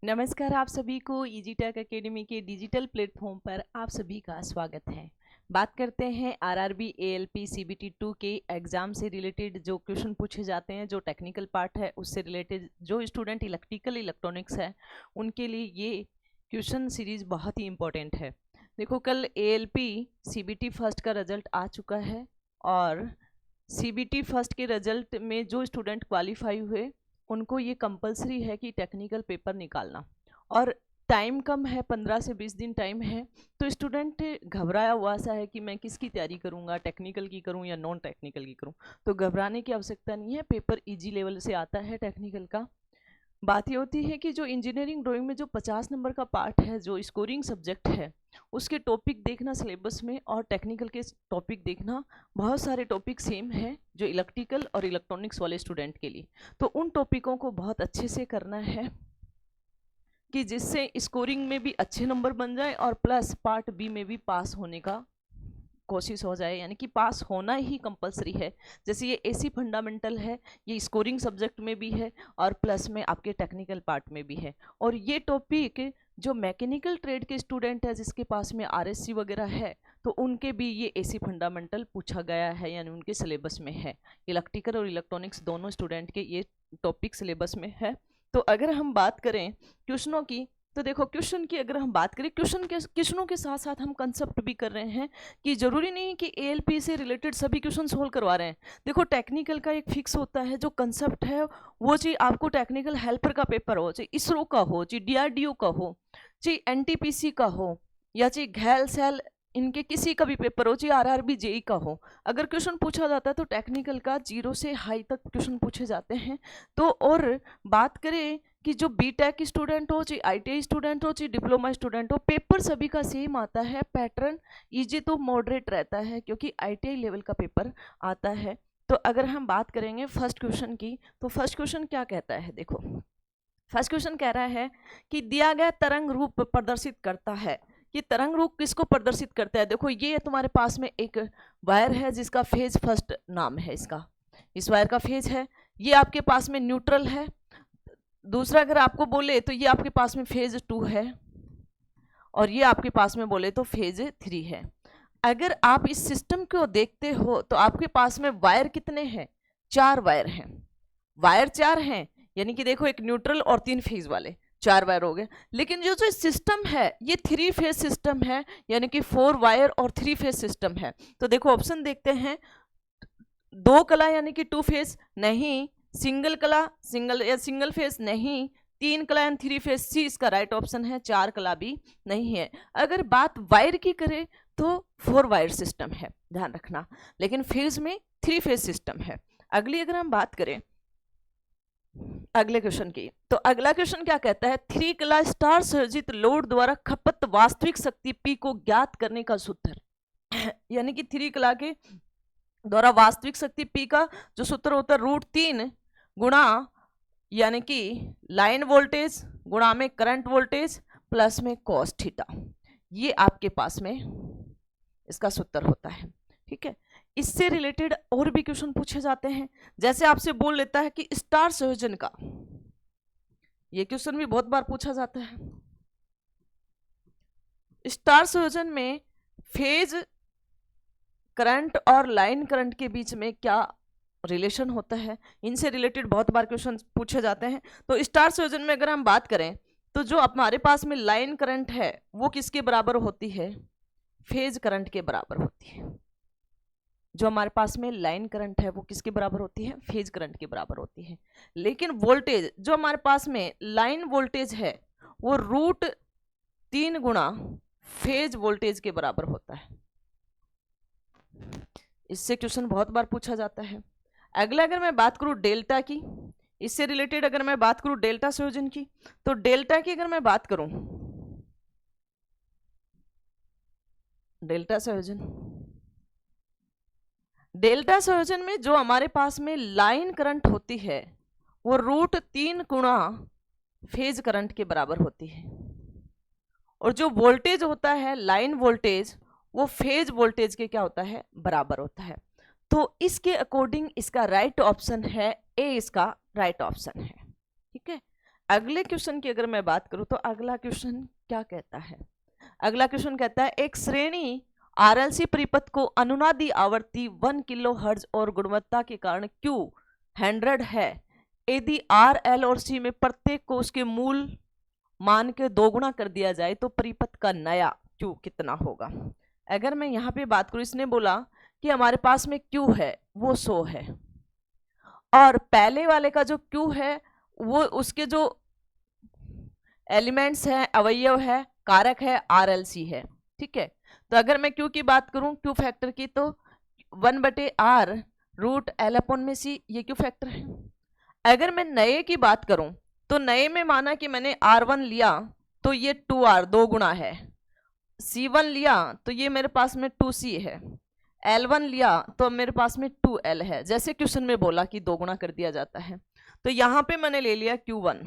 नमस्कार, आप सभी को इजी टेक एकेडमी के डिजिटल प्लेटफॉर्म पर आप सभी का स्वागत है। बात करते हैं आरआरबी एएलपी सीबीटी 2 के एग्ज़ाम से रिलेटेड जो क्वेश्चन पूछे जाते हैं, जो टेक्निकल पार्ट है उससे रिलेटेड। जो स्टूडेंट इलेक्ट्रिकल इलेक्ट्रॉनिक्स है उनके लिए ये क्वेश्चन सीरीज बहुत ही इम्पोर्टेंट है। देखो, कल एएलपी सीबीटी फर्स्ट का रिजल्ट आ चुका है और सीबीटी फर्स्ट के रिजल्ट में जो स्टूडेंट क्वालिफाई हुए उनको ये कंपलसरी है कि टेक्निकल पेपर निकालना, और टाइम कम है, 15 से 20 दिन टाइम है। तो स्टूडेंट घबराया हुआ सा है कि मैं किसकी तैयारी करूँगा, टेक्निकल की करूँ या नॉन टेक्निकल की करूँ। तो घबराने की आवश्यकता नहीं है, पेपर इजी लेवल से आता है टेक्निकल का। बात ये होती है कि जो इंजीनियरिंग ड्राइंग में जो 50 नंबर का पार्ट है, जो स्कोरिंग सब्जेक्ट है, उसके टॉपिक देखना सिलेबस में, और टेक्निकल के टॉपिक देखना। बहुत सारे टॉपिक सेम हैं जो इलेक्ट्रिकल और इलेक्ट्रॉनिक्स वाले स्टूडेंट के लिए। तो उन टॉपिकों को बहुत अच्छे से करना है कि जिससे स्कोरिंग में भी अच्छे नंबर बन जाए और प्लस पार्ट बी में भी पास होने का कोशिश हो जाए, यानी कि पास होना ही कंपलसरी है। जैसे ये एसी फंडामेंटल है, ये स्कोरिंग सब्जेक्ट में भी है और प्लस में आपके टेक्निकल पार्ट में भी है। और ये टॉपिक जो मैकेनिकल ट्रेड के स्टूडेंट है जिसके पास में आरएससी वगैरह है, तो उनके भी ये एसी फंडामेंटल पूछा गया है, यानी उनके सिलेबस में है। इलेक्ट्रिकल और इलेक्ट्रॉनिक्स दोनों स्टूडेंट के ये टॉपिक सिलेबस में है। तो अगर हम बात करें क्वेश्चनों की, तो देखो क्वेश्चन की अगर हम बात करें, क्वेश्चनों के साथ साथ हम कंसेप्ट भी कर रहे हैं कि जरूरी नहीं कि एएलपी से रिलेटेड सभी क्वेश्चन सोल्व करवा रहे हैं। देखो, टेक्निकल का एक फिक्स होता है जो कंसेप्ट है, वो चाहिए आपको टेक्निकल हेल्पर का पेपर हो, चाहे इसरो का हो, चाहे डीआरडीओ का हो, चाहे एनटीपीसी का हो, या चाहे घैल सेल, इनके किसी का भी पेपर हो, चाहे आरआरबी जेई का हो। अगर क्वेश्चन पूछा जाता है तो टेक्निकल का 0 से हाई तक क्वेश्चन पूछे जाते हैं। तो और बात करें कि जो बीटेक स्टूडेंट हो, चाहे आईटीआई स्टूडेंट हो, चाहे डिप्लोमा स्टूडेंट हो, पेपर सभी का सेम आता है। पैटर्न इजी तो मॉडरेट रहता है क्योंकि आईटीआई लेवल का पेपर आता है। तो अगर हम बात करेंगे फर्स्ट क्वेश्चन की, तो फर्स्ट क्वेश्चन क्या कहता है, देखो फर्स्ट क्वेश्चन कह रहा है कि दिया गया तरंग रूप प्रदर्शित करता है। ये तरंग रूप किसको प्रदर्शित करता है? देखो, ये तुम्हारे पास में एक वायर है जिसका फेज फर्स्ट नाम है इसका, इस वायर का फेज है। ये आपके पास में न्यूट्रल है। दूसरा अगर आपको बोले तो ये आपके पास में फेज 2 है, और ये आपके पास में बोले तो फेज 3 है। अगर आप इस सिस्टम को देखते हो तो आपके पास में वायर कितने हैं? 4 वायर हैं। वायर 4 हैं, यानी कि देखो एक न्यूट्रल और 3 फेज वाले 4 वायर हो गए। लेकिन जो जो सिस्टम है ये 3 फेज सिस्टम है, यानी कि 4 वायर और 3 फेज सिस्टम है। तो देखो ऑप्शन देखते हैं, 2 कला यानी कि 2 फेज नहीं, सिंगल कला सिंगल फेज नहीं, 3 कला एंड 3 फेज सी इसका राइट ऑप्शन है, 4 कला भी नहीं है। अगर बात वायर की करें तो 4 वायर सिस्टम है, ध्यान रखना, लेकिन फेज में 3 फेज सिस्टम है। अगली अगर हम बात करें अगले क्वेश्चन की, तो अगला क्वेश्चन क्या कहता है? 3 कला स्टार सर्जित लोड द्वारा खपत वास्तविक शक्ति पी को ज्ञात करने का सूत्र यानी कि 3 कला के द्वारा वास्तविक शक्ति पी का जो सूत्र होता है √3 गुणा यानी कि लाइन वोल्टेज गुणा में करंट वोल्टेज प्लस में cos थीटा। ये आपके पास में इसका सूत्र होता है, ठीक है। इससे रिलेटेड और भी क्वेश्चन पूछे जाते हैं, जैसे आपसे बोल लेता है कि स्टार संयोजन का, ये क्वेश्चन भी बहुत बार पूछा जाता है। स्टार संयोजन में फेज करंट और लाइन करंट के बीच में क्या रिलेशन होता है, इनसे रिलेटेड बहुत बार क्वेश्चन पूछे जाते हैं। तो स्टार संयोजन में अगर हम बात करें तो जो हमारे पास में लाइन करंट है वो किसके बराबर होती है? फेज करंट के बराबर होती है। जो हमारे पास में लाइन करंट है वो किसके बराबर होती है? फेज करंट के बराबर होती है। लेकिन वोल्टेज जो हमारे पास में लाइन वोल्टेज है वो √3 गुणा फेज वोल्टेज के बराबर होता है। इससे क्वेश्चन बहुत बार पूछा जाता है। अगला अगर मैं बात करूं डेल्टा की, इससे रिलेटेड अगर मैं बात करूं डेल्टा संयोजन की, तो डेल्टा की अगर मैं बात करूं, डेल्टा संयोजन में जो हमारे पास में लाइन करंट होती है वो √3 गुणा फेज करंट के बराबर होती है, और जो वोल्टेज होता है लाइन वोल्टेज वो फेज वोल्टेज के क्या होता है? बराबर होता है। तो इसके अकॉर्डिंग इसका राइट ऑप्शन है ए, इसका राइट ऑप्शन है, ठीक है। अगले क्वेश्चन की अगर मैं बात करूं तो अगला क्वेश्चन क्या कहता है? अगला क्वेश्चन कहता है एक श्रेणी आरएलसी परिपथ को अनुनादी आवृत्ति 1 किलो हर्ट्ज और गुणवत्ता के कारण Q 100 है। यदि आर, एल और सी में प्रत्येक को उसके मूल मान के 2 गुना कर दिया जाए तो परिपथ का नया Q कितना होगा? अगर मैं यहाँ पे बात करूँ, इसने बोला कि हमारे पास में Q है वो 100 है और पहले वाले का जो Q है वो उसके जो एलिमेंट्स हैं, अवयव है, कारक है, RLC है। ठीक है, तो अगर मैं Q की बात करूं, Q फैक्टर की, तो 1/R रूट L अपॉन में C, ये Q फैक्टर है। अगर मैं नए की बात करूं तो नए में माना कि मैंने R1 लिया तो ये 2R 2 गुना है, C1 लिया तो ये मेरे पास में 2C है, L1 लिया तो मेरे पास में 2L है, जैसे क्वेश्चन में बोला कि 2 गुना कर दिया जाता है। तो यहाँ पे मैंने ले लिया Q1,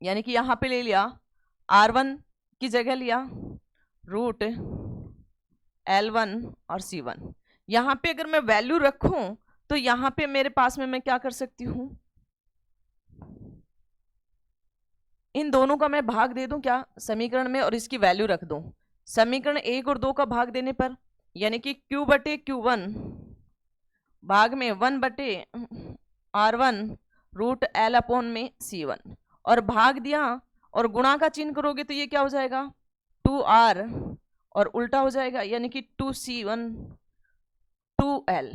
यानी कि यहाँ पे ले लिया R1 की जगह लिया रूट L1 और C1। यहाँ पे अगर मैं वैल्यू रखूं तो यहाँ पे मेरे पास में मैं क्या कर सकती हूँ, इन दोनों का मैं भाग दे दूं क्या समीकरण में और इसकी वैल्यू रख दूं। समीकरण 1 और 2 का भाग देने पर यानी कि Q/Q1 भाग में 1/R1 रूट L अपॉन में C1 और भाग दिया और गुणा का चिन्ह करोगे तो ये क्या हो जाएगा 2R और उल्टा हो जाएगा यानी कि 2C1 2L।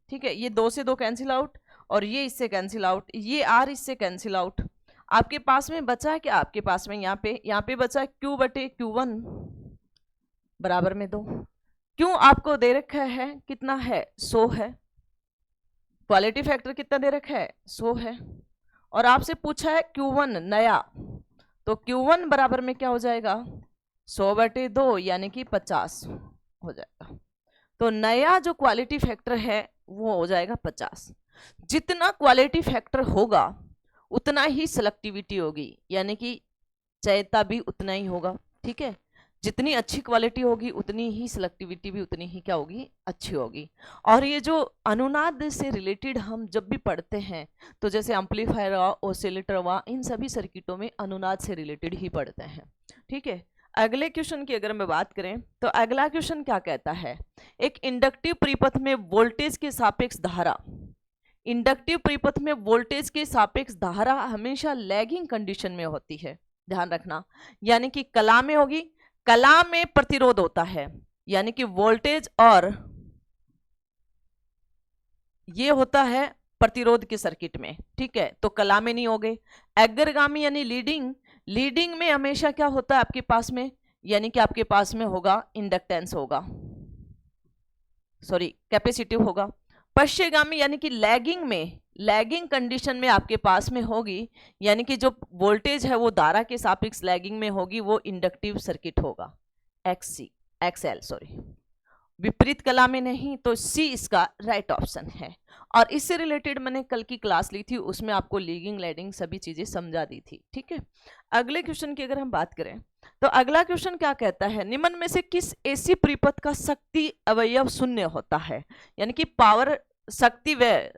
ठीक है, ये 2 से 2 कैंसिल आउट और ये इससे कैंसिल आउट, ये R इससे कैंसिल आउट। आपके पास में बचा है क्या, आपके पास में यहाँ पे बचा Q/Q1 बराबर में 2। क्यों आपको दे रखा है कितना है 100 है, क्वालिटी फैक्टर कितना दे रखा है 100 है और आपसे पूछा है Q1 नया, तो Q1 बराबर में क्या हो जाएगा 100/2 यानी कि 50 हो जाएगा। तो नया जो क्वालिटी फैक्टर है वो हो जाएगा 50। जितना क्वालिटी फैक्टर होगा उतना ही सिलेक्टिविटी होगी, यानी कि चयता भी उतना ही होगा। ठीक है, जितनी अच्छी क्वालिटी होगी उतनी ही सिलेक्टिविटी भी उतनी ही क्या होगी, अच्छी होगी। और ये जो अनुनाद से रिलेटेड हम जब भी पढ़ते हैं तो जैसे एम्पलीफायर हुआ, ऑसिलेटर हुआ, इन सभी सर्किटों में अनुनाद से रिलेटेड ही पढ़ते हैं। ठीक है, अगले क्वेश्चन की अगर मैं बात करें तो अगला क्वेश्चन क्या कहता है, एक इंडक्टिव परिपथ में वोल्टेज के सापेक्ष धारा, इंडक्टिव परिपथ में वोल्टेज के सापेक्ष धारा हमेशा लैगिंग कंडीशन में होती है, ध्यान रखना। यानी कि कला में होगी, कला में प्रतिरोध होता है, यानी कि वोल्टेज और ये होता है प्रतिरोध के सर्किट में। ठीक है, तो कला में नहीं हो गए। अग्रगामी यानी लीडिंग, लीडिंग में हमेशा क्या होता है आपके पास में, यानी कि आपके पास में होगा इंडक्टेंस होगा, सॉरी कैपेसिटिव होगा। पश्चिमगामी यानी कि लैगिंग में, लैगिंग कंडीशन में आपके पास में होगी, यानी कि जो वोल्टेज है वो धारा के सापेक्ष लैगिंग में होगी, वो इंडक्टिव सर्किट होगा XL सॉरी। विपरीत कला में नहीं, तो C इसका राइट ऑप्शन है। और इससे रिलेटेड मैंने कल की क्लास ली थी, उसमें आपको लीडिंग लैगिंग सभी चीजें समझा दी थी। ठीक है, अगले क्वेश्चन की अगर हम बात करें तो अगला क्वेश्चन क्या कहता है, निम्न में से किस एसी परिपथ का शक्ति अवयव शून्य होता है, यानी कि पावर शक्ति व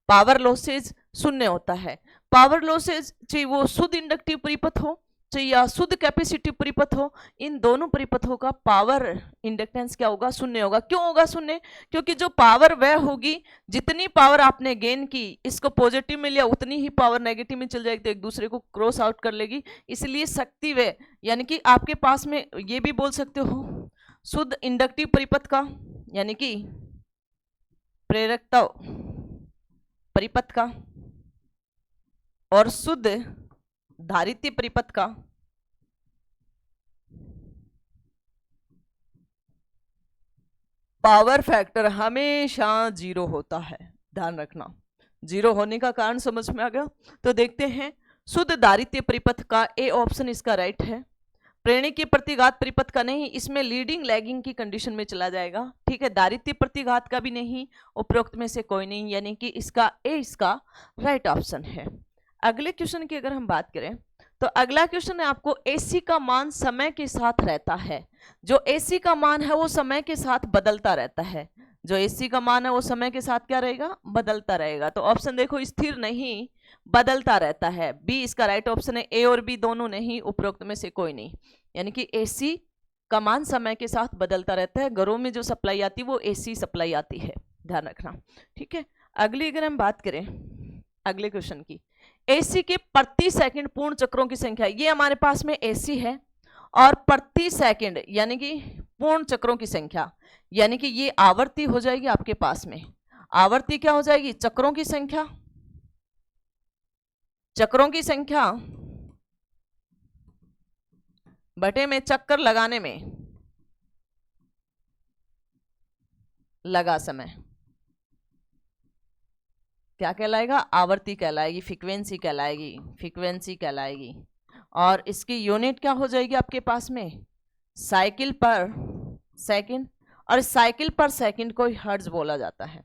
पावर लॉसेज शून्य होता है। पावर लॉसेज चाहे वो शुद्ध इंडक्टिव परिपथ हो चाहे या शुद्ध कैपेसिटिव परिपथ हो, इन दोनों परिपथों का पावर इंडक्टेंस क्या होगा, शून्य होगा। क्यों होगा शून्य, क्योंकि जो पावर वह होगी, जितनी पावर आपने गेन की, इसको पॉजिटिव में लिया उतनी ही पावर नेगेटिव में चल जाएगी, तो एक दूसरे को क्रॉस आउट कर लेगी। इसलिए शक्ति वह, यानी कि आपके पास में ये भी बोल सकते हो शुद्ध इंडक्टिव परिपथ का, यानी कि प्रेरकता परिपथ का, और शुद्ध धारित्य परिपथ का पावर फैक्टर हमेशा 0 होता है, ध्यान रखना। 0 होने का कारण समझ में आ गया। तो देखते हैं, शुद्ध धारित्य परिपथ का ए ऑप्शन इसका राइट है। प्रेरणी के प्रतिघात परिपथ का नहीं, इसमें लीडिंग लैगिंग की कंडीशन में चला जाएगा। ठीक है, धारित्य प्रतिघात का भी नहीं, उपरोक्त में से कोई नहीं, यानी कि इसका ए इसका राइट ऑप्शन है। अगले क्वेश्चन की अगर हम बात करें तो अगला क्वेश्चन है आपको, एसी का मान समय के साथ रहता है। जो एसी का मान है वो समय के साथ बदलता रहता है। जो एसी का मान है वो समय के साथ क्या रहेगा, बदलता रहेगा। तो ऑप्शन देखो स्थिर नहीं, बदलता रहता है, बी इसका राइट ऑप्शन है। ए और बी दोनों नहीं, उपरोक्त में से कोई नहीं। यानी कि एसी का मान समय के साथ बदलता रहता है। घरों में जो सप्लाई आती है वो एसी सप्लाई आती है, ध्यान रखना, ठीक है। अगली अगर हम बात करें अगले क्वेश्चन की, एसी के प्रति सेकंड पूर्ण चक्रों की संख्या। ये हमारे पास में एसी है और प्रति सेकंड यानी कि पूर्ण चक्रों की संख्या, यानी कि ये आवर्ती हो जाएगी आपके पास में। आवर्ती क्या हो जाएगी, चक्रों की संख्या, चक्रों की संख्या बटे में चक्कर लगाने में लगा समय, क्या कहलाएगा, आवर्ती कहलाएगी, फ्रीक्वेंसी कहलाएगी, फ्रीक्वेंसी कहलाएगी। और इसकी यूनिट क्या हो जाएगी आपके पास में, साइकिल पर सेकंड, और साइकिल पर सेकंड को हर्ट्ज बोला जाता है।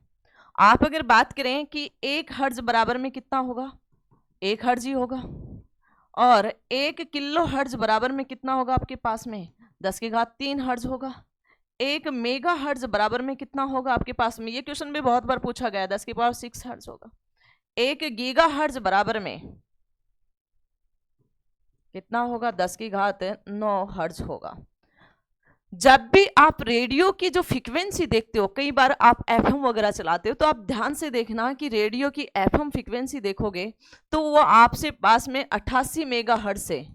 आप अगर बात करें कि 1 हर्ट्ज बराबर में कितना होगा, 1 हर्ट्ज ही होगा, और 1 किलो हर्ट्ज बराबर में कितना होगा आपके पास में, 10 की घात 3 हर्ट्ज होगा। 1 मेगा हर्ट्ज बराबर में कितना होगा आपके पास में, ये क्वेश्चन भी बहुत बार पूछा गया है, 10 की पावर 6 हर्ट्ज होगा। 1 गीगा हर्ट्ज बराबर में कितना होगा, 10 की घात 9 हर्ट्ज होगा। जब भी आप रेडियो की जो फ्रीक्वेंसी देखते हो, कई बार आप एफएम वगैरह चलाते हो, तो आप ध्यान से देखना कि रेडियो की एफएम फ्रीक्वेंसी देखोगे तो वो आपसे पास में 88 मेगाहर्ट्ज से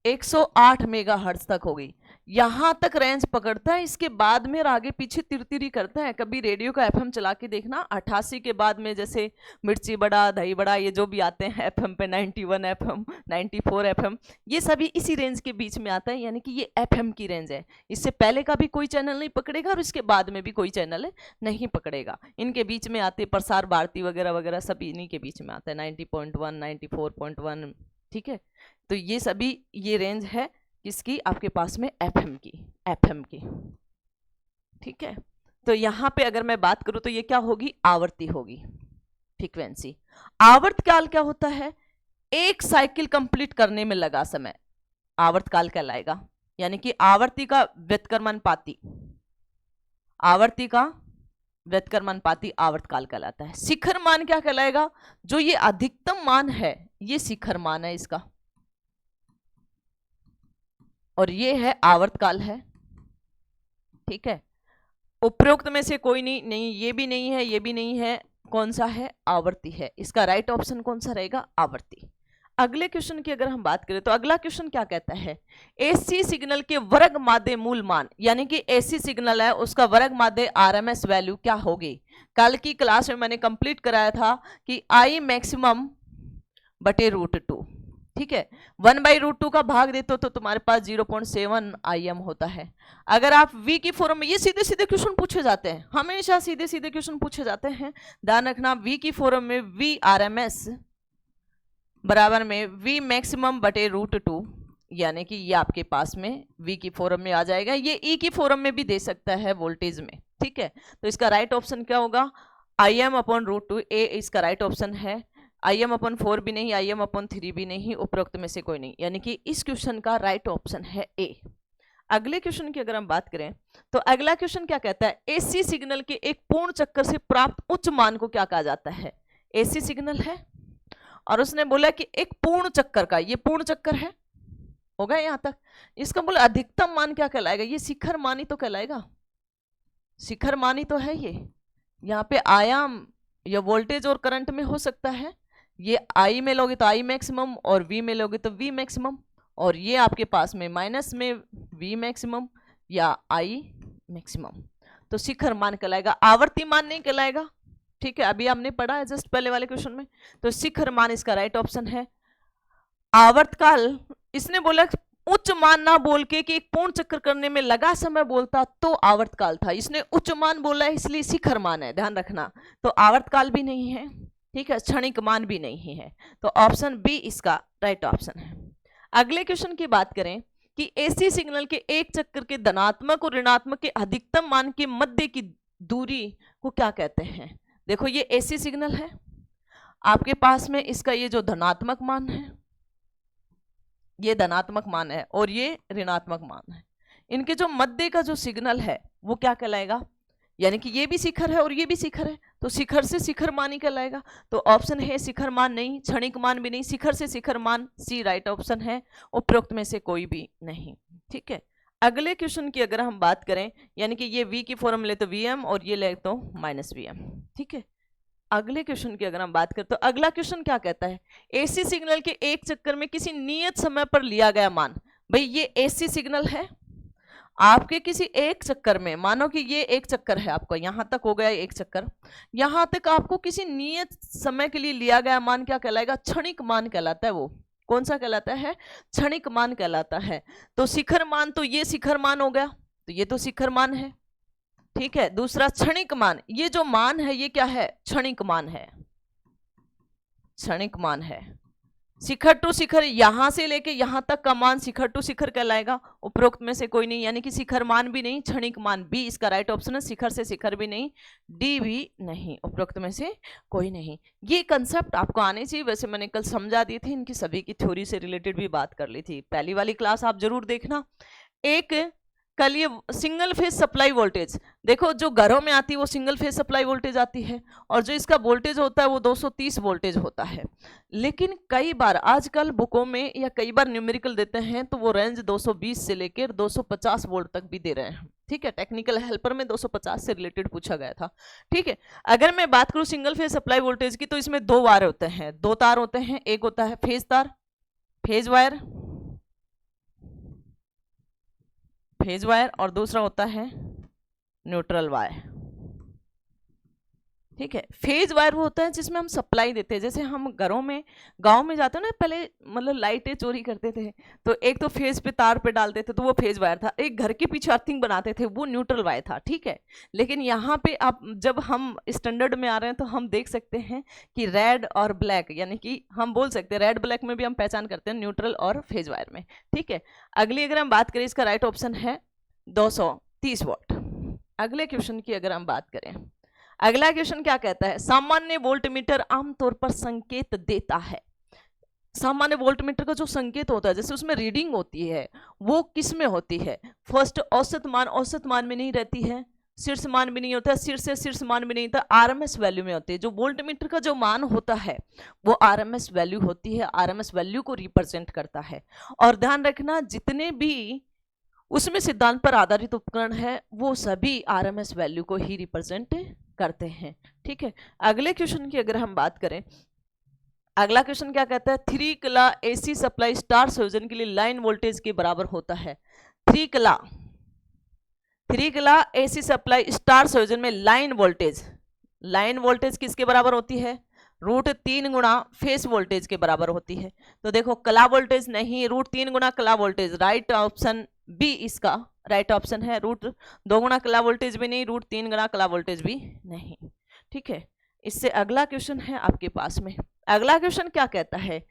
108 मेगाहर्ट्ज तक होगी, यहां तक रेंज पकड़ता है। इसके बाद में आगे पीछे तिरतिरी करता है। कभी रेडियो का एफएम चला के देखना, 88 के बाद में जैसे मिर्ची बड़ा, दही बड़ा, ये जो भी आते हैं एफएम पे, 91 एफएम, 94 एफएम, ये सभी इसी रेंज के बीच में आता है, यानी कि ये एफएम की रेंज है। इससे पहले का भी कोई चैनल नहीं पकड़ेगा और इसके बाद में भी कोई चैनल नहीं पकड़ेगा। इनके बीच में आते प्रसार भारती वगैरह वगैरह, सब इन्हीं के बीच में आता है, 90.1, 94.1, ठीक है। तो ये सभी ये रेंज है किसकी, आपके पास में एफएम की, एफएम की, ठीक है। तो यहां पे अगर मैं बात करूं तो ये क्या होगी, आवर्ती होगी, फ्रीक्वेंसी। आवर्तकाल क्या होता है, एक साइकिल कंप्लीट करने में लगा समय, आवर्तकाल कहलाएगा। यानी कि आवर्ती का व्युत्क्रमानुपाती, आवर्ती का व्युत्क्रमानुपाती आवर्तकाल कहलाता है। शिखर मान क्या कहलाएगा, जो ये अधिकतम मान है ये शिखर मान है इसका, और ये है आवर्तकाल है, ठीक है। उपरोक्त में से कोई नहीं, नहीं ये भी नहीं है, ये भी नहीं है, कौन सा है, आवर्ती है। इसका राइट ऑप्शन कौन सा रहेगा, आवर्ती। अगले क्वेश्चन की अगर हम बात करें तो अगला क्वेश्चन क्या कहता है, एसी सिग्नल के वर्ग माध्य मूल मान, यानी कि एसी सिग्नल है उसका वर्ग माध्य आरएमएस वैल्यू क्या होगी। कल की क्लास में मैंने कंप्लीट कराया था कि आई मैक्सिमम बटे √2, ठीक है। 1/√2 का भाग देते हो तो तुम्हारे पास 0.7 IM होता है। अगर आप v की फॉर्म में, ये सीधे सीधे क्वेश्चन पूछे जाते हैं, हमेशा सीधे सीधे क्वेश्चन पूछे जाते हैं, ध्यान रखना। v की फॉर्म में v RMS बराबर में v मैक्सिमम बटे √2, यानी कि ये आपके पास में v की फॉर्म में आ जाएगा। ये e की फॉर्म में भी दे सकता है वोल्टेज में, ठीक है। तो इसका राइट ऑप्शन क्या होगा, IM/√2, ए इसका राइट ऑप्शन है। IM/4 भी नहीं, IM/3 भी नहीं, उपरोक्त में से कोई नहीं, यानी कि इस क्वेश्चन का राइट ऑप्शन है ए। अगले क्वेश्चन की अगर हम बात करें तो अगला क्वेश्चन क्या कहता है, एसी सिग्नल के एक पूर्ण चक्कर से प्राप्त उच्च मान को क्या कहा जाता है। एसी सिग्नल है और उसने बोला कि एक पूर्ण चक्कर का, ये पूर्ण चक्कर है, हो गया यहां तक। इसका बोला अधिकतम मान क्या कहलाएगा, ये शिखर मान ही तो कहलाएगा, शिखर मान ही तो है ये। यहाँ पे आयाम या वोल्टेज और करंट में हो सकता है, ये आई में लोगे तो आई मैक्सिमम और वी में लोगे तो वी मैक्सिमम, और ये आपके पास में माइनस में वी मैक्सिमम या आई मैक्सिमम। तो शिखर मान कहलाएगा, आवर्ती मान नहीं कहलाएगा, ठीक है। अभी हमने पढ़ा है जस्ट पहले वाले क्वेश्चन में। तो शिखर मान इसका राइट ऑप्शन है। आवर्तकाल, इसने बोला उच्च मान ना बोल के कि एक पूर्ण चक्कर करने में लगा समय बोलता तो आवर्तकाल था, इसने उच्च मान बोला है इसलिए शिखर मान है, ध्यान रखना। तो आवर्तकाल भी नहीं है, ठीक है, क्षणिक मान भी नहीं है। तो ऑप्शन बी इसका राइट ऑप्शन है। अगले क्वेश्चन की बात करें कि एसी सिग्नल के एक चक्कर के धनात्मक और ऋणात्मक के अधिकतम मान के मध्य की दूरी को क्या कहते हैं। देखो ये एसी सिग्नल है आपके पास में, इसका ये जो धनात्मक मान है ये धनात्मक मान है और ये ऋणात्मक मान है। इनके जो मध्य का जो सिग्नल है वो क्या कहलाएगा, यानी कि ये भी शिखर है और ये भी शिखर है, तो शिखर से शिखर मान ही कहलाएगा। तो ऑप्शन है शिखर मान नहीं, क्षणिक मान भी नहीं, शिखर से शिखर मान, सी राइट ऑप्शन है, उपरोक्त में से कोई भी नहीं। ठीक है, अगले क्वेश्चन की अगर हम बात करें, यानी कि ये v की फॉर्म ले तो vm और ये ले तो -vm। ठीक है, अगले क्वेश्चन की अगर हम बात करें तो अगला क्वेश्चन क्या कहता है, एसी सिग्नल के एक चक्कर में किसी नियत समय पर लिया गया मान। भाई ये एसी सिग्नल है, आपके किसी एक चक्कर में, मानो कि ये एक चक्कर है आपका, यहां तक हो गया एक चक्कर, यहां तक आपको किसी नियत समय के लिए लिया गया मान क्या कहलाएगा, क्षणिक मान कहलाता है। वो कौन सा कहलाता है, क्षणिक मान कहलाता है। तो शिखर मान, तो ये शिखर मान हो गया, तो ये तो शिखर मान है। ठीक है, दूसरा क्षणिक मान, ये जो मान है ये क्या है, क्षणिक मान है, क्षणिक मान है। शिखर टू शिखर, यहां से लेके यहां तक का मान शिखर टू शिखर कहलाएगा, उपरोक्त में से कोई नहीं, यानी कि शिखर मान भी नहीं, क्षणिक मान भी इसका राइट ऑप्शन है, शिखर से शिखर भी नहीं, डी भी नहीं, उपरोक्त में से कोई नहीं। ये कंसेप्ट आपको आने चाहिए, वैसे मैंने कल समझा दी थी, इनकी सभी की थ्योरी से रिलेटेड भी बात कर ली थी, पहली वाली क्लास आप जरूर देखना। एक कल ये सिंगल फेज सप्लाई वोल्टेज, देखो जो घरों में आती है वो सिंगल फेज सप्लाई वोल्टेज आती है, और जो इसका वोल्टेज होता है वो 230 वोल्टेज होता है। लेकिन कई बार आजकल बुकों में या कई बार न्यूमेरिकल देते हैं तो वो रेंज 220 से लेकर 250 वोल्ट तक भी दे रहे हैं। ठीक है, टेक्निकल हेल्पर में 250 से रिलेटेड पूछा गया था। ठीक है, अगर मैं बात करूं सिंगल फेज सप्लाई वोल्टेज की, तो इसमें दो वायर होते हैं, दो तार होते हैं, एक होता है फेज तार, फेज वायर, फेज वायर, और दूसरा होता है न्यूट्रल वायर। ठीक है, फेज वायर वो होता है जिसमें हम सप्लाई देते हैं, जैसे हम घरों में गांव में जाते हैं ना, पहले मतलब लाइटें चोरी करते थे तो एक तो फेज पे तार पे डालते थे तो वो फेज वायर था, एक घर के पीछे अर्थिंग बनाते थे वो न्यूट्रल वायर था। ठीक है, लेकिन यहाँ पे आप जब हम स्टैंडर्ड में आ रहे हैं तो हम देख सकते हैं कि रेड और ब्लैक, यानी कि हम बोल सकते हैं रेड ब्लैक में भी हम पहचान करते हैं न्यूट्रल और फेज वायर में। ठीक है, अगली अगर हम बात करें, इसका राइट ऑप्शन है 230 वोल्ट। अगले क्वेश्चन की अगर हम बात करें, अगला क्वेश्चन क्या कहता है, सामान्य वोल्टमीटर आमतौर पर संकेत देता है। सामान्य वोल्टमीटर का जो संकेत होता है, जैसे उसमें रीडिंग होती है, वो किस में होती है, फर्स्ट औसत मान, औसत मान में नहीं रहती है, शीर्ष मान भी नहीं होता, शीर्ष से शीर्ष मान भी नहीं होता, आरएमएस वैल्यू में होती है। जो वोल्टमीटर का जो मान होता है वो आरएमएस वैल्यू होती है, आरएमएस वैल्यू को रिप्रेजेंट करता है। और ध्यान रखना, जितने भी उसमें सिद्धांत पर आधारित उपकरण है वो सभी आरएमएस वैल्यू को ही रिप्रेजेंट करते हैं। ठीक है, अगले क्वेश्चन की अगर हम बात करें, अगला क्वेश्चन क्या कहता है, 3 किला एसी सप्लाई स्टार संयोजन के लिए लाइन वोल्टेज के बराबर होता है। 3 किला एसी सप्लाई स्टार संयोजन में लाइन वोल्टेज किसके बराबर होती है, √3 गुणा फेस वोल्टेज के बराबर होती है। तो देखो कला वोल्टेज नहीं, √3 गुणा कला वोल्टेज, राइट ऑप्शन बी इसका राइट ऑप्शन है। √2 गुणा कला वोल्टेज भी नहीं, √3 गुणा कला वोल्टेज भी नहीं। ठीक है, इससे अगला क्वेश्चन है आपके पास में, अगला क्वेश्चन क्या कहता है,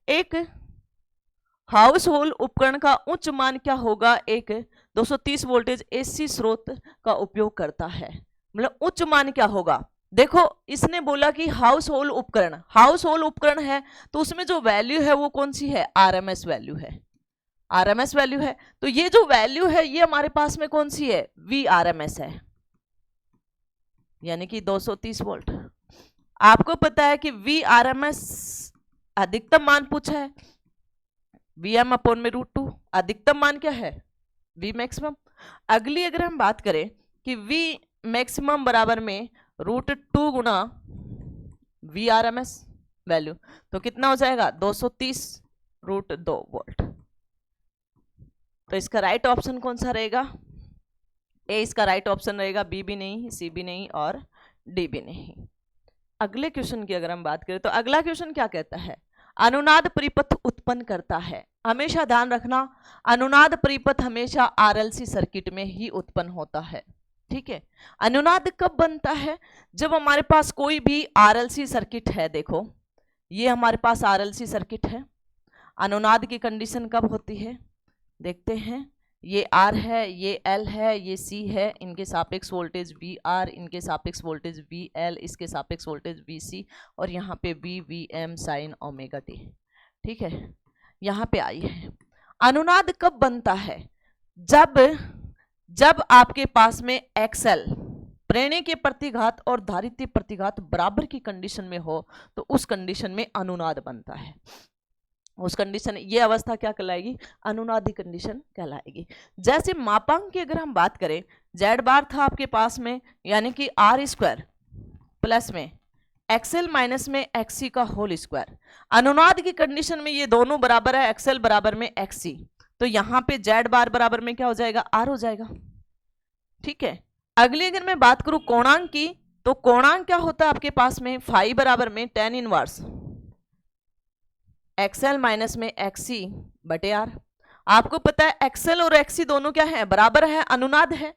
एक हाउस होल्ड उपकरण का उच्च मान क्या होगा, एक 230 वोल्टेज एसी स्रोत का उपयोग करता है, मतलब उच्च मान क्या होगा। देखो इसने बोला कि हाउस होल्ड उपकरण है, तो उसमें जो वैल्यू है वो कौन सी है, आरएमएस वैल्यू है, आरएमएस वैल्यू है। तो ये जो वैल्यू है ये हमारे पास में कौन सी है, वी आरएमएस है, यानी कि 230 वोल्ट। आपको पता है कि वी आरएमएस अधिकतम मान पूछा है, Vm/√2, अधिकतम मान क्या है, वी मैक्सिमम। अगली अगर हम बात करें कि वी मैक्सिमम बराबर में √2 गुणा वी आरएमएस वैल्यू, तो कितना हो जाएगा 230√2 वोल्ट। तो इसका राइट ऑप्शन कौन सा रहेगा, ए इसका राइट ऑप्शन रहेगा, बी भी नहीं, सी भी नहीं और डी भी नहीं। अगले क्वेश्चन की अगर हम बात करें तो अगला क्वेश्चन क्या कहता है, अनुनाद परिपथ उत्पन्न करता है। हमेशा ध्यान रखना, अनुनाद परिपथ हमेशा आरएलसी सर्किट में ही उत्पन्न होता है। ठीक है, अनुनाद कब बनता है, जब हमारे पास कोई भी आरएलसी सर्किट है। देखो ये हमारे पास आरएलसी सर्किट है, अनुनाद की कंडीशन कब होती है, देखते हैं, ये आर है, ये एल है, ये सी है, इनके सापेक्ष वोल्टेज वी आर, इनके सापेक्ष वोल्टेज वी एल, इसके सापेक्ष वोल्टेज वी सी, और यहाँ पे V V M sine omega T. ठीक है, यहाँ पे आई है। अनुनाद कब बनता है, जब आपके पास में एक्सएल प्रेरणा के प्रतिघात और धारित्य प्रतिघात बराबर की कंडीशन में हो तो उस कंडीशन में अनुनाद बनता है। उस कंडीशन, ये अवस्था क्या कहलाएगी? अनुनादी कंडीशन कहलाएगी। जैसे मापांक की अगर हम बात करें, जेड बार था आपके पास में, यानी कि आर स्क्वायर प्लस में एक्सएल माइनस में एक्सी का होल स्क्वायर। अनुनाद की कंडीशन में ये दोनों बराबर है, एक्सएल बराबर में एक्सी, तो यहां पे जेड बार बराबर में क्या हो जाएगा? आर हो जाएगा। ठीक है। अगली अगर मैं बात करूं कोणांक की, तो कोणांक क्या होता है आपके पास में? फाई बराबर में tan इनवर्स एक्सएल माइनस में एक्सी बटे आर। आपको पता है एक्सएल और एक्सी दोनों क्या है? बराबर है, अनुनाद है।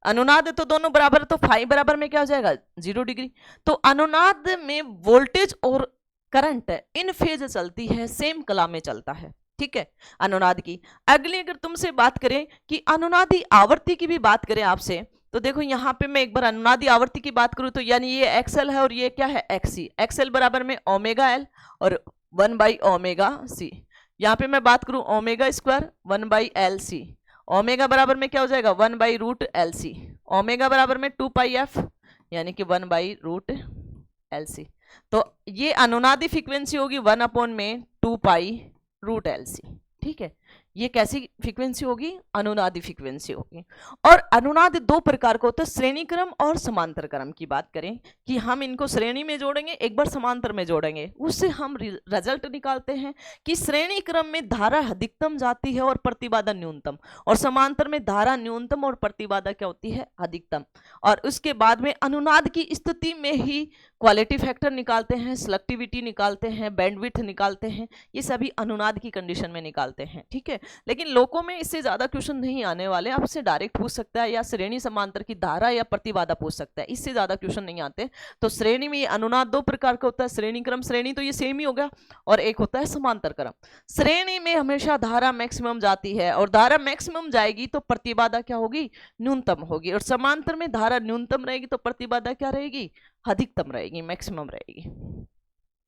अनुनाद है तो दोनों बराबर, तो फाई बराबर में क्या हो जाएगा? 0 डिग्री। तो अनुनाद में वोल्टेज और करंट इन फेज चलती है, सेम कला में चलता है। ठीक है, अनुनाद की। अगली अगर तुमसे बात करें कि अनुनादी आवर्ती की भी बात करें आपसे, तो देखो यहां पे मैं एक बार अनुनादी आवर्ती की बात करूं तो यानी ये एक्सएल है और ये क्या है? एक्सी। एक्सएल बराबर में ओमेगा एल और 1/ओमेगा सी। यहाँ पे मैं बात करूं ओमेगा स्क्वायर 1/LC। ओमेगा बराबर में क्या हो जाएगा? 1/√LC। ओमेगा बराबर में 2πf यानी कि 1/√LC। तो ये अनुनादी फ्रीक्वेंसी होगी 1/2π√LC। ठीक है, ये कैसी फ्रीक्वेंसी होगी? अनुनादी फ्रीक्वेंसी होगी। और अनुनाद दो प्रकार का होता है, श्रेणी क्रम और समांतर क्रम की बात करें कि हम इनको श्रेणी में जोड़ेंगे, एक बार समांतर में जोड़ेंगे, उससे हम रिजल्ट निकालते हैं कि श्रेणी क्रम में धारा अधिकतम जाती है और प्रतिबाधा न्यूनतम, और समांतर में धारा न्यूनतम और प्रतिबाधा क्या होती है? अधिकतम। और उसके बाद में अनुनाद की स्थिति में ही क्वालिटी फैक्टर निकालते हैं, सिलेक्टिविटी निकालते हैं, बैंडविड्थ निकालते हैं, ये सभी अनुनाद की कंडीशन में निकालते हैं। ठीक है, लेकिन लोगों में इससे ज्यादा क्वेश्चन नहीं आने वाले, आपसे डायरेक्ट पूछ सकता है या श्रेणी समांतर की धारा या प्रतिबाधा पूछ सकता है, इससे ज्यादा क्वेश्चन नहीं आते। तो श्रेणी में अनुनाद दो प्रकार का होता है, श्रेणी क्रम, श्रेणी तो ये सेम ही हो गया, और एक होता है समांतर क्रम। श्रेणी में हमेशा धारा मैक्सिमम जाती है, और धारा मैक्सिमम जाएगी तो प्रतिबाधा क्या होगी? न्यूनतम होगी। और समांतर में धारा न्यूनतम रहेगी तो प्रतिबाधा क्या रहेगी? अधिकतम रहेगी, मैक्सिमम रहेगी।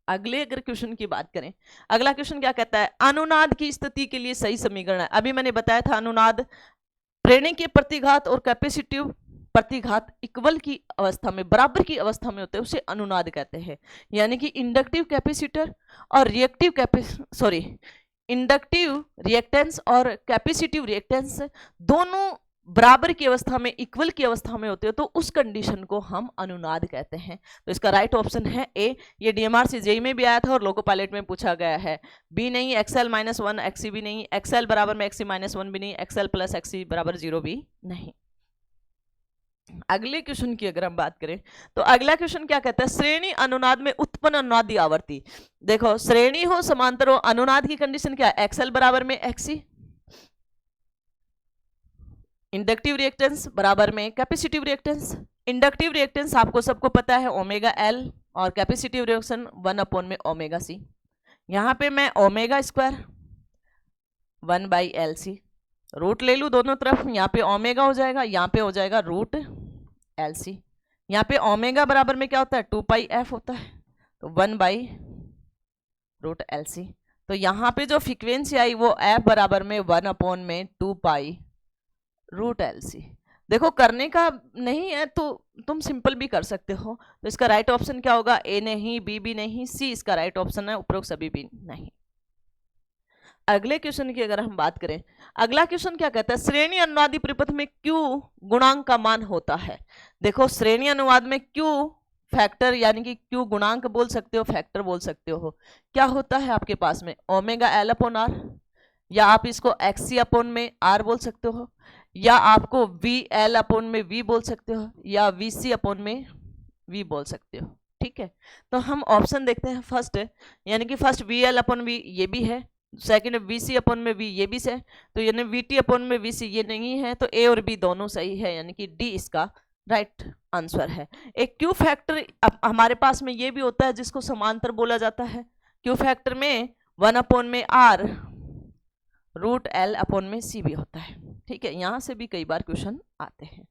अगले अगर क्वेश्चन की बात करें, अगला क्वेश्चन क्या कहता है? अनुनाद की स्थिति के लिए सही समीकरण है। अभी मैंने बताया था अनुनाद प्रेरणा के प्रतिघात और कैपेसिटिव प्रतिघात इक्वल की अवस्था में, बराबर की अवस्था में होते हैं, उसे अनुनाद कहते हैं। यानी कि इंडक्टिव कैपेसिटर और इंडक्टिव रिएक्टेंस और कैपेसिटिव रिएक्टेंस दोनों बराबर की अवस्था में, इक्वल की अवस्था में होते हो तो उस कंडीशन को हम अनुनाद कहते हैं। तो इसका राइट ऑप्शन है ए। ये डीएमआर से जेई में भी आया था और लोको पायलट में पूछा गया है। बी नहीं, एक्सएल माइनस 1 एक्सी भी नहीं, एक्सएल बराबर में एक्सी माइनस 1 भी नहीं, एक्सएल प्लस एक्सी बराबर 0 भी नहीं। अगले क्वेश्चन की अगर हम बात करें तो अगला क्वेश्चन क्या कहता है? श्रेणी अनुनाद में उत्पन्न अनुनादी आवर्ती। देखो श्रेणी हो समांतर हो, अनुनाद की कंडीशन क्या है? एक्सएल बराबर में एक्सी, इंडक्टिव रिएक्टेंस बराबर में कैपेसिटिव रिएक्टेंस। इंडक्टिव रिएक्टेंस आपको सबको पता है ओमेगा एल, और कैपेसिटिव रिएक्शन 1/ओमेगा सी। यहां पे मैं ओमेगा स्क्वायर 1/LC रूट ले लूँ दोनों तरफ, यहाँ पे ओमेगा हो जाएगा, यहाँ पे हो जाएगा √LC। यहाँ पे ओमेगा बराबर में क्या होता है? 2πf होता है, तो 1/√LC। तो यहाँ पे जो फ्रीक्वेंसी आई वो f बराबर में 1/2π√LC। देखो करने का नहीं है तो तुम सिंपल भी कर सकते हो। तो इसका राइट ऑप्शन क्या होगा? ए नहीं, बी भी नहीं, सी इसका राइट ऑप्शन है, उपरोक्त सभी भी नहीं। अगले क्वेश्चन की अगर हम बात करें, अगला क्वेश्चन क्या कहता है? श्रेणी अनुनादी परिपथ में Q गुणांक का मान होता है। देखो श्रेणी अनुवाद में Q फैक्टर यानी कि Q गुणांक बोल सकते हो, फैक्टर बोल सकते हो, क्या होता है आपके पास में? ओमेगा एल अपॉन आर, या आप इसको XC अपॉन में R बोल सकते हो, या आपको VL अपॉन में V बोल सकते हो, या VC अपॉन में V बोल सकते हो। ठीक है, तो हम ऑप्शन देखते हैं। फर्स्ट यानी कि फर्स्ट VL अपॉन V ये भी है, सेकंड VC अपॉन में V ये भी है, तो यानी VT अपॉन में VC ये नहीं है, तो A और B दोनों सही है, यानी कि D इसका राइट आंसर है। एक Q फैक्टर हमारे पास में ये भी होता है जिसको समांतर बोला जाता है। Q फैक्टर में 1/R √L अपॉन में C भी होता है। ठीक है, यहां से भी कई बार क्वेश्चन आते हैं।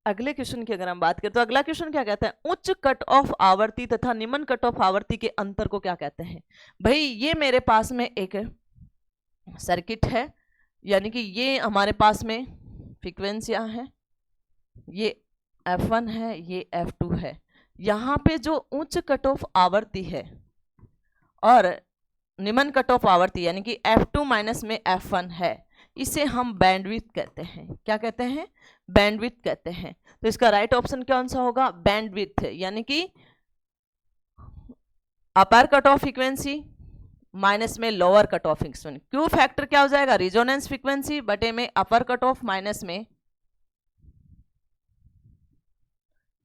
अगले क्वेश्चन की अगर हम बात करें तो अगला क्वेश्चन क्या कहता है? उच्च कट ऑफ आवृत्ति तथा निम्न कट ऑफ आवृत्ति के अंतर को क्या कहते हैं? भाई ये मेरे पास में एक सर्किट है, यानी कि ये हमारे पास में फ्रीक्वेंसियां हैं, ये F1 है, ये F2 है। यहाँ पे जो उच्च कट ऑफ आवृत्ति है और निम्न कट ऑफ आवृत्ति यानी कि F2 माइनस में F1 है, इसे हम बैंडविड्थ कहते हैं। क्या कहते हैं? बैंडविड्थ कहते हैं। तो इसका राइट ऑप्शन कौन सा होगा? बैंडविड्थ, यानी कि upper cut off frequency minus में lower cut off frequency. Q factor क्या हो जाएगा? रिजोनेंस फ्रीक्वेंसी बटे में अपर कट ऑफ माइनस में,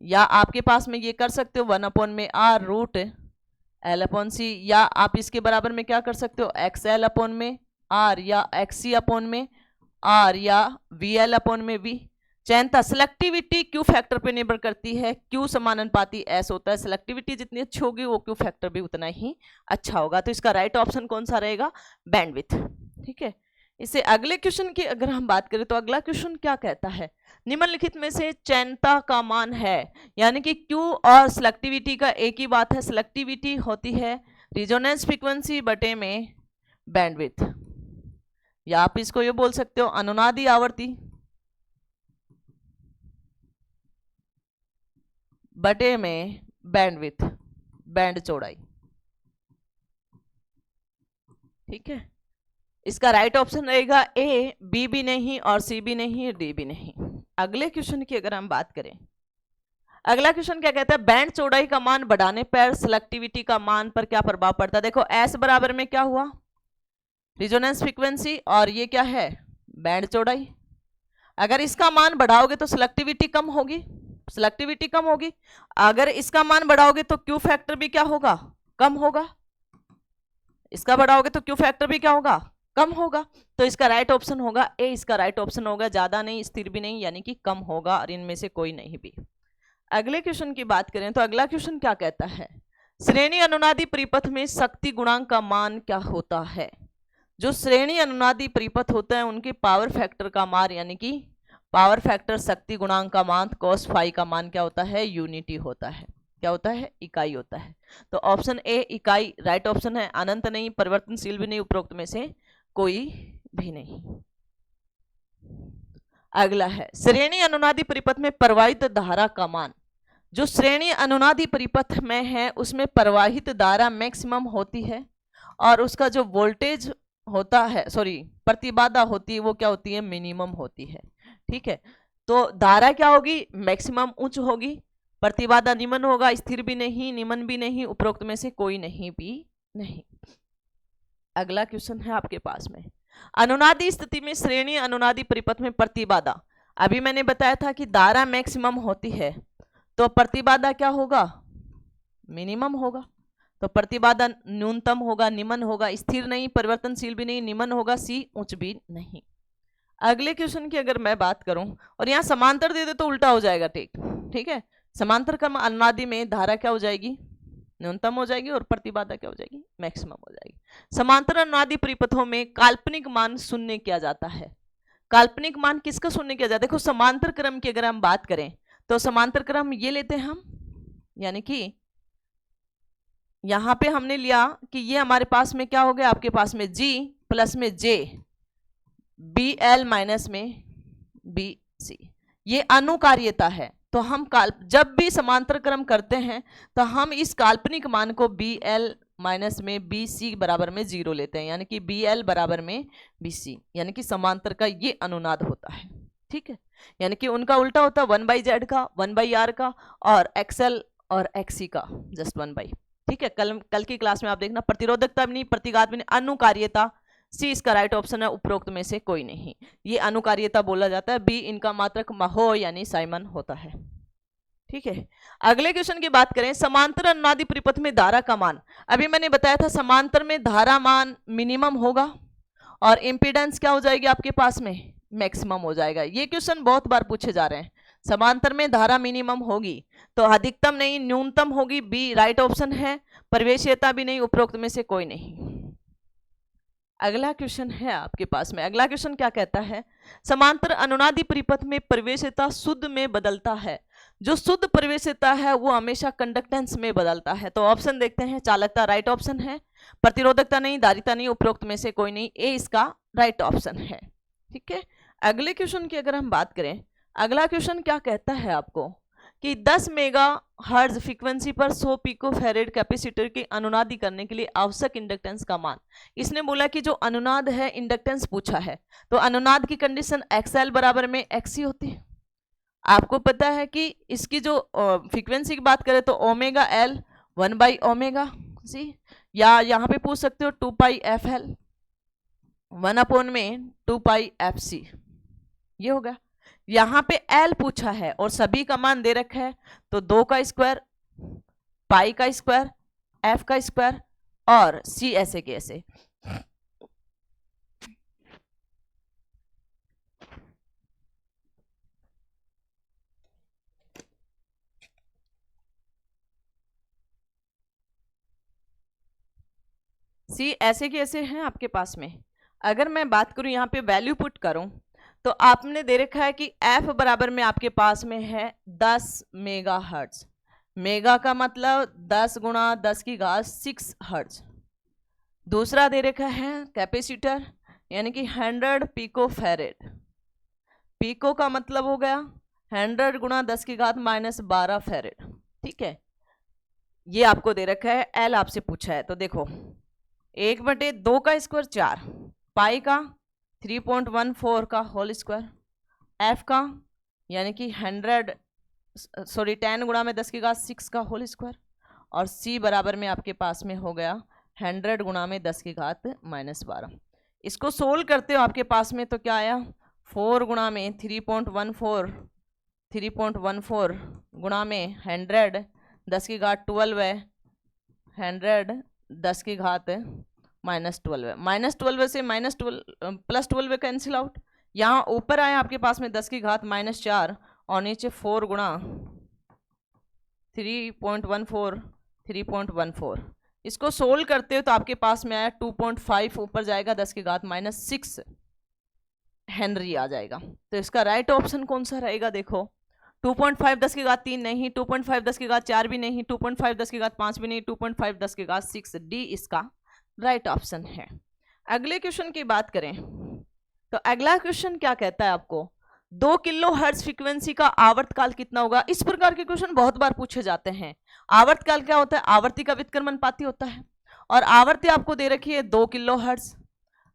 या आपके पास में ये कर सकते हो 1/r√L/c, या आप इसके बराबर में क्या कर सकते हो? XL/r या XC/में r या VL/v। चयनता सिलेक्टिविटी क्यू फैक्टर पे निर्भर करती है। क्यू समानुपाती एस होता है, सिलेक्टिविटी जितनी अच्छी होगी वो क्यू फैक्टर भी उतना ही अच्छा होगा। तो इसका राइट ऑप्शन कौन सा रहेगा? बैंडविड्थ। ठीक है, इससे अगले क्वेश्चन की अगर हम बात करें तो अगला क्वेश्चन क्या कहता है? निम्नलिखित में से चयनता का मान है, यानी कि क्यू और सिलेक्टिविटी का एक ही बात है। सिलेक्टिविटी होती है रिजोनेंस फ्रीक्वेंसी बटे में बैंडविड्थ, या आप इसको ये बोल सकते हो अनुनादी आवृत्ति बटे में बैंडविड्थ, बैंड चौड़ाई। ठीक है, इसका राइट ऑप्शन रहेगा ए, बी भी नहीं और सी भी नहीं, डी भी नहीं। अगले क्वेश्चन की अगर हम बात करें, अगला क्वेश्चन क्या कहता है? बैंड चौड़ाई का मान बढ़ाने पर सिलेक्टिविटी का मान पर क्या प्रभाव पड़ता है? देखो एस बराबर में क्या हुआ? रिजोनेंस फ्रीक्वेंसी, और ये क्या है? बैंड चौड़ाई। अगर इसका मान बढ़ाओगे तो सिलेक्टिविटी कम होगी, सिलेक्टिविटी कम होगी। अगर इसका मान बढ़ाओगे तो क्यू फैक्टर भी क्या होगा? कम होगा। इसका बढ़ाओगे तो क्यू फैक्टर भी क्या होगा? कम होगा। तो इसका राइट ऑप्शन होगा ए, इसका राइट ऑप्शन होगा ज्यादा नहीं, स्थिर भी नहीं, यानी कि कम होगा, और इनमें से कोई नहीं भी। अगले क्वेश्चन की बात करें तो अगला क्वेश्चन क्या कहता है? श्रेणी अनुनादी परिपथ में शक्ति गुणांक का मान क्या होता है? जो श्रेणी अनुनादी परिपथ होता है उनके पावर फैक्टर का मान, यानी कि पावर फैक्टर शक्ति गुणांक का मान cos फाई का मान क्या होता है? यूनिटी होता है। क्या होता है? इकाई होता है। तो ऑप्शन ए इकाई राइट ऑप्शन है। अनंत नहीं, परिवर्तनशील भी नहीं, उपरोक्त में से कोई भी नहीं। अगला है श्रेणी अनुनादी परिपथ में प्रवाहित धारा का मान। जो श्रेणी अनुनादी परिपथ में है उसमें प्रवाहित धारा मैक्सिमम होती है, और उसका जो वोल्टेज होता है, सॉरी प्रतिबाधा होती है, वो क्या होती है? मिनिमम होती है। ठीक है, तो धारा क्या होगी? मैक्सिमम उच्च होगी, प्रतिबाधा निम्न होगा, स्थिर भी नहीं, निम्न भी नहीं, उपरोक्त में से कोई नहीं भी नहीं। अगला क्वेश्चन है आपके पास में, अनुनादी स्थिति में श्रेणी अनुनादी परिपथ में प्रतिबाधा। अभी मैंने बताया था कि धारा मैक्सिमम होती है तो प्रतिबाधा क्या होगा? मिनिमम होगा। तो प्रतिबाधा न्यूनतम होगा, निम्न होगा, स्थिर नहीं, परिवर्तनशील भी नहीं, निम्न होगा, सी उच्च भी नहीं। अगले क्वेश्चन की अगर मैं बात करूं, और यहाँ समांतर दे दे तो उल्टा हो जाएगा। ठीक है, समांतर क्रम अनुनादी में धारा क्या हो जाएगी? न्यूनतम हो जाएगी, और प्रतिबाधा क्या हो जाएगी? मैक्सिमम हो जाएगी। समांतर अनुनादी परिपथों में काल्पनिक मान शून्य किया जाता है। काल्पनिक मान किसका शून्य किया जाता है? देखो समांतर क्रम की अगर हम बात करें तो समांतर क्रम ये लेते हैं हम, यानी कि यहां पे हमने लिया कि ये हमारे पास में क्या हो गया? आपके पास में G प्लस में J, BL माइनस में BC, ये अनुकार्यता है। तो हम जब भी समांतर क्रम करते हैं तो हम इस काल्पनिक मान को BL माइनस में BC बराबर में 0 लेते हैं, यानी कि BL बराबर में BC, यानी कि समांतर का ये अनुनाद होता है। ठीक है, यानी कि उनका उल्टा होता है 1/Z का, 1/R का, और XL और XC का जस्ट 1/। ठीक है, कल की क्लास में आप देखना, प्रतिरोधकता भी नहीं, प्रतिघात भी नहीं, अनुकार्यता, सी इसका राइट ऑप्शन है, उपरोक्त में से कोई नहीं। ये अनुकार्यता बोला जाता है। बी इनका मात्रक महो यानी साइमन होता है। ठीक है, अगले क्वेश्चन की बात करें, समांतर अनुनादी परिपथ में धारा का मान। अभी मैंने बताया था समांतर में धारा मान मिनिमम होगा और इंपीडेंस क्या हो जाएगी आपके पास में? मैक्सिमम हो जाएगा। ये क्वेश्चन बहुत बार पूछे जा रहे हैं। समांतर में धारा मिनिमम होगी तो अधिकतम नहीं, न्यूनतम होगी, बी राइट ऑप्शन है। प्रवेश्यता भी नहीं, उपरोक्त में से कोई नहीं। अगला क्वेश्चन है आपके पास में, अगला क्वेश्चन क्या कहता है? समांतर अनुनादी परिपथ में प्रवेश्यता शुद्ध में बदलता है। जो शुद्ध प्रवेश्यता है वो हमेशा कंडक्टेंस में बदलता है। तो ऑप्शन देखते हैं, चालकता राइट ऑप्शन है, प्रतिरोधकता नहीं, धारिता नहीं, उपरोक्त में से कोई नहीं, ए इसका राइट ऑप्शन है। ठीक है, अगले क्वेश्चन की अगर हम बात करें, अगला क्वेश्चन क्या कहता है आपको कि 10 मेगा हर्ट्ज फ्रीक्वेंसी पर 100 पिको फैरेड कैपेसिटर के अनुनादी करने के लिए आवश्यक इंडक्टेंस का मान। इसने बोला कि जो अनुनाद है इंडक्टेंस पूछा है, तो अनुनाद की कंडीशन XL बराबर में XC होती है। आपको पता है कि इसकी जो फ्रीक्वेंसी की बात करें तो ओमेगा एल 1/ओमेगा C, या यहाँ पे पूछ सकते हो 2πfL 1/2πfC, ये होगा। यहाँ पे L पूछा है और सभी का मान दे रखा है, तो 2 का स्क्वायर, पाई का स्क्वायर, F का स्क्वायर और C ऐसे के ऐसे। C ऐसे के ऐसे हैं आपके पास में। अगर मैं बात करूं यहाँ पे वैल्यू पुट करूं, तो आपने दे रखा है कि F बराबर में आपके पास में है 10 मेगा हर्ट्ज। मेगा का मतलब 10 गुणा 10 की घात 6 हर्ट्ज। दूसरा दे रखा है कैपेसिटर यानी कि 100 पिको फैरेड। पिको का मतलब हो गया 100 गुणा 10 की घात -12 फैरेड। ठीक है, ये आपको दे रखा है। L आपसे पूछा है, तो देखो 1/2 का स्क्वायर 4, पाई का 3.14 का होल स्क्वायर, F का यानी कि 10 गुणा में 10 की घात 6 का होल स्क्वायर, और C बराबर में आपके पास में हो गया 100 गुणा में 10 की घात -12। इसको सोल्व करते हो आपके पास में तो क्या आया, 4 गुणा में 3.14 गुणा में 100 10 की घात 12 है, 100 10 की घात -12 है। -12 से +12 कैंसिल आउट। यहाँ ऊपर आया आपके पास में 10 की घात -4 और नीचे 4 गुणा 3.14। इसको सोल्व करते हो तो आपके पास में आया 2.5, ऊपर जाएगा 10 की घात -6 हेनरी आ जाएगा। तो इसका राइट ऑप्शन कौन सा रहेगा, देखो 2.5 10 की घात 3 नहीं, 2.5 10 की घात 4 भी नहीं, 2.5 10 की घात 5 भी नहीं, 2.5 10 की घात 6, डी इसका राइट ऑप्शन है। अगले क्वेश्चन की बात करें तो अगला क्वेश्चन क्या कहता है आपको, 2 किलो हर्ट्ज फ्रीक्वेंसी का आवर्तकाल कितना होगा। इस प्रकार के क्वेश्चन बहुत बार पूछे जाते हैं। आवर्तकाल क्या होता है, आवर्ती का व्युत्क्रमानुपाती होता है, और आवर्ती आपको दे रखी है 2 किलो हर्ट्ज।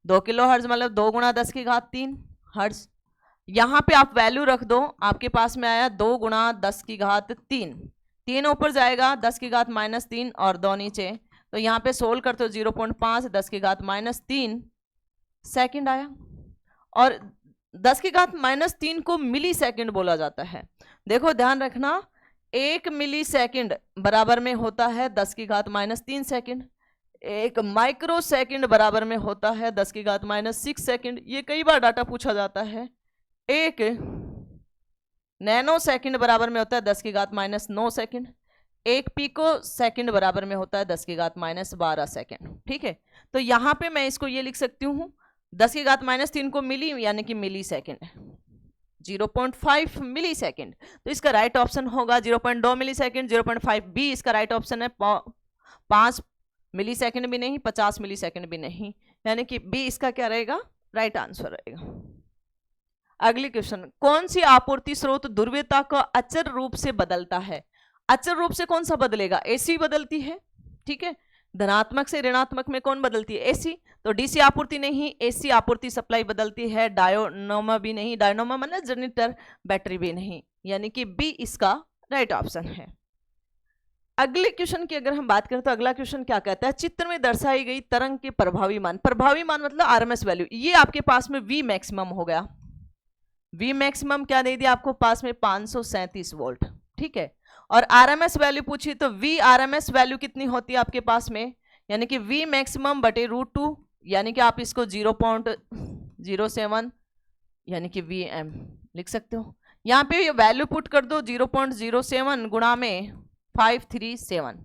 2 किलो हर्ट्ज मतलब 2 गुणा 10 की घात 3 हर्ट्ज। यहाँ पे आप वैल्यू रख दो, आपके पास में आया 2 गुणा 10 की घात 3, 3 ऊपर जाएगा 10 की घात -3 और 2 नीचे, तो यहाँ पे सोल्व करते हो 0.5 10 की घात -3 सेकंड आया। और 10 की घात -3 को मिली सेकंड बोला जाता है। देखो ध्यान रखना, 1 मिली सेकंड बराबर में होता है 10 की घात -3 सेकंड, 1 माइक्रो सेकंड बराबर में होता है 10 की घात -6 सेकंड। ये कई बार डाटा पूछा जाता है। 1 नैनो सेकंड बराबर में होता है 10 की घात -9 सेकंड। 1 पिको सेकंड बराबर में होता है 10 की घात -12 सेकंड। ठीक है, तो यहाँ पे मैं इसको ये लिख सकती हूँ 10 की घात -3 को मिली यानी कि मिली सेकंड, 0.5 मिली सेकंड। तो इसका राइट ऑप्शन होगा 0.2 मिली सेकंड, 0.5 बी इसका राइट ऑप्शन है। 5 मिली सेकंड भी नहीं, 50 मिली सेकंड भी नहीं, यानी कि बी इसका क्या रहेगा, राइट आंसर रहेगा। अगली क्वेश्चन, कौन सी आपूर्ति स्रोत ध्रुवीयता को अचर रूप से बदलता है। अचर रूप से कौन सा बदलेगा, एसी बदलती है। ठीक है, धनात्मक से ऋणात्मक में कौन बदलती है, एसी। तो डीसी आपूर्ति नहीं, एसी आपूर्ति सप्लाई बदलती है। डायनोमा भी नहीं, डायनोमा मतलब जनरेटर, बैटरी भी नहीं, यानी कि बी इसका राइट ऑप्शन है। अगले क्वेश्चन की अगर हम बात करें तो अगला क्वेश्चन क्या कहता है, चित्र में दर्शाई गई तरंग के प्रभावी मान। प्रभावी मान मतलब आरएमएस वैल्यू। ये आपके पास में वी मैक्सिमम हो गया। वी मैक्सिमम क्या दे दिया आपको पास में 537 वोल्ट। ठीक है, और आरएमएस वैल्यू पूछी तो वी आरएमएस वैल्यू कितनी होती है आपके पास में, यानी कि वी मैक्सिमम बटे √2, यानी कि आप इसको 0.07 यानी कि वी एम लिख सकते हो। यहाँ पे ये वैल्यू पुट कर दो 0.07 गुणा में 537।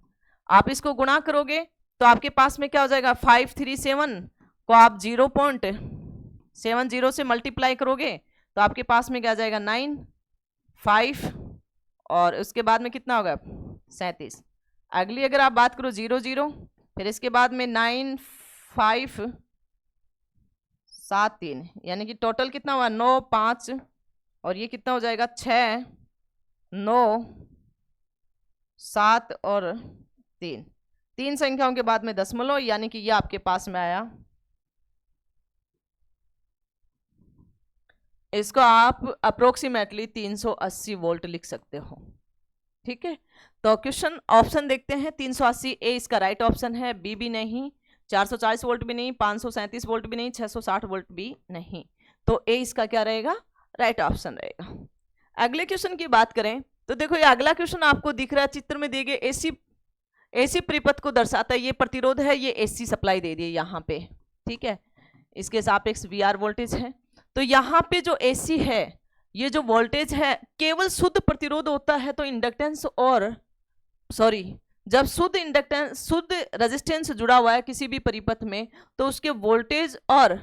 आप इसको गुणा करोगे तो आपके पास में क्या हो जाएगा, 537 को आप 0.70 से मल्टीप्लाई करोगे तो आपके पास में क्या आ जाएगा 9, 5 और उसके बाद में कितना होगा 37। अगली अगर आप बात करो 00, फिर इसके बाद में 9, 5, 7 3, यानी कि टोटल कितना हुआ 9 5, और ये कितना हो जाएगा 6 9 7 और 3 संख्याओं के बाद में दशमलव, यानी कि ये आपके पास में आया। इसको आप अप्रोक्सीमेटली 380 वोल्ट लिख सकते हो। ठीक है, तो क्वेश्चन ऑप्शन देखते हैं। 380 ए इसका राइट ऑप्शन है, बी भी नहीं, 440 वोल्ट भी नहीं, 537 वोल्ट भी नहीं, 660 वोल्ट भी नहीं। तो ए इसका क्या रहेगा, राइट ऑप्शन रहेगा। अगले क्वेश्चन की बात करें तो देखो, ये अगला क्वेश्चन आपको दिख रहा है चित्र में दिए गए एसी परिपथ को दर्शाता है। ये प्रतिरोध है, ये एसी सप्लाई दे दी यहाँ पे। ठीक है, इसके सापेक्ष वीआर वोल्टेज है। तो यहाँ पे जो एसी है, ये जो वोल्टेज है, केवल शुद्ध प्रतिरोध होता है तो इंडक्टेंस और जब शुद्ध रेजिस्टेंस जुड़ा हुआ है किसी भी परिपथ में, तो उसके वोल्टेज और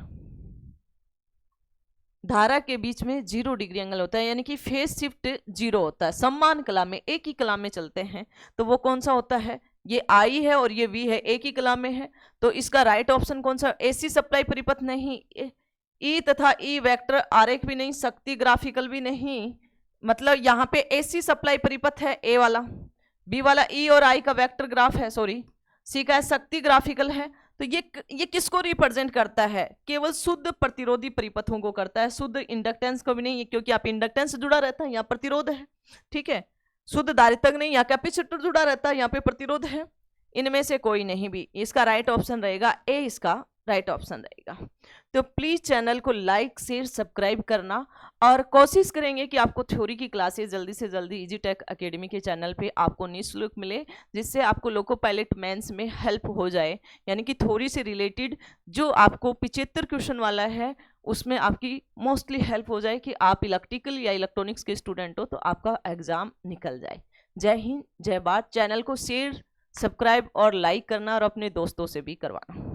धारा के बीच में 0 डिग्री एंगल होता है, यानी कि फेज शिफ्ट 0 होता है। समान कला में, एक ही कला में चलते हैं, तो वो कौन सा होता है, ये आई है और ये वी है, एक ही कला में है। तो इसका राइट ऑप्शन कौन सा, एसी सप्लाई परिपथ नहीं, ई तथा ई वेक्टर आरेख भी नहीं, शक्ति ग्राफिकल भी नहीं, मतलब यहाँ पे एसी सप्लाई परिपथ है ए वाला, बी वाला ई और आई का वेक्टर ग्राफ है, सी का शक्ति ग्राफिकल है। तो ये किसको रिप्रेजेंट करता है, केवल शुद्ध प्रतिरोधी परिपथों को करता है, शुद्ध इंडक्टेंस को भी नहीं, क्योंकि आप इंडक्टेंस जुड़ा रहता है, यहाँ प्रतिरोध है। ठीक है, शुद्ध धारित्रक नहीं, यहाँ कैपेसिटर जुड़ा रहता है, यहाँ पे प्रतिरोध है। इनमें से कोई नहीं भी, इसका राइट ऑप्शन रहेगा ए, इसका राइट ऑप्शन रहेगा। तो प्लीज चैनल को लाइक शेयर सब्सक्राइब करना, और कोशिश करेंगे कि आपको थ्योरी की क्लासेस जल्दी से जल्दी इजी टेक एकेडमी के चैनल पे आपको निःशुल्क मिले, जिससे आपको लोको पायलट मेंस में हेल्प हो जाए। यानी कि थ्योरी से रिलेटेड जो आपको 75 क्वेश्चन वाला है, उसमें आपकी मोस्टली हेल्प हो जाए कि आप इलेक्ट्रिकल या इलेक्ट्रॉनिक्स के स्टूडेंट हो तो आपका एग्जाम निकल जाए। जय हिंद, जय भारत। चैनल को शेयर सब्सक्राइब और लाइक करना, और अपने दोस्तों से भी करवाना।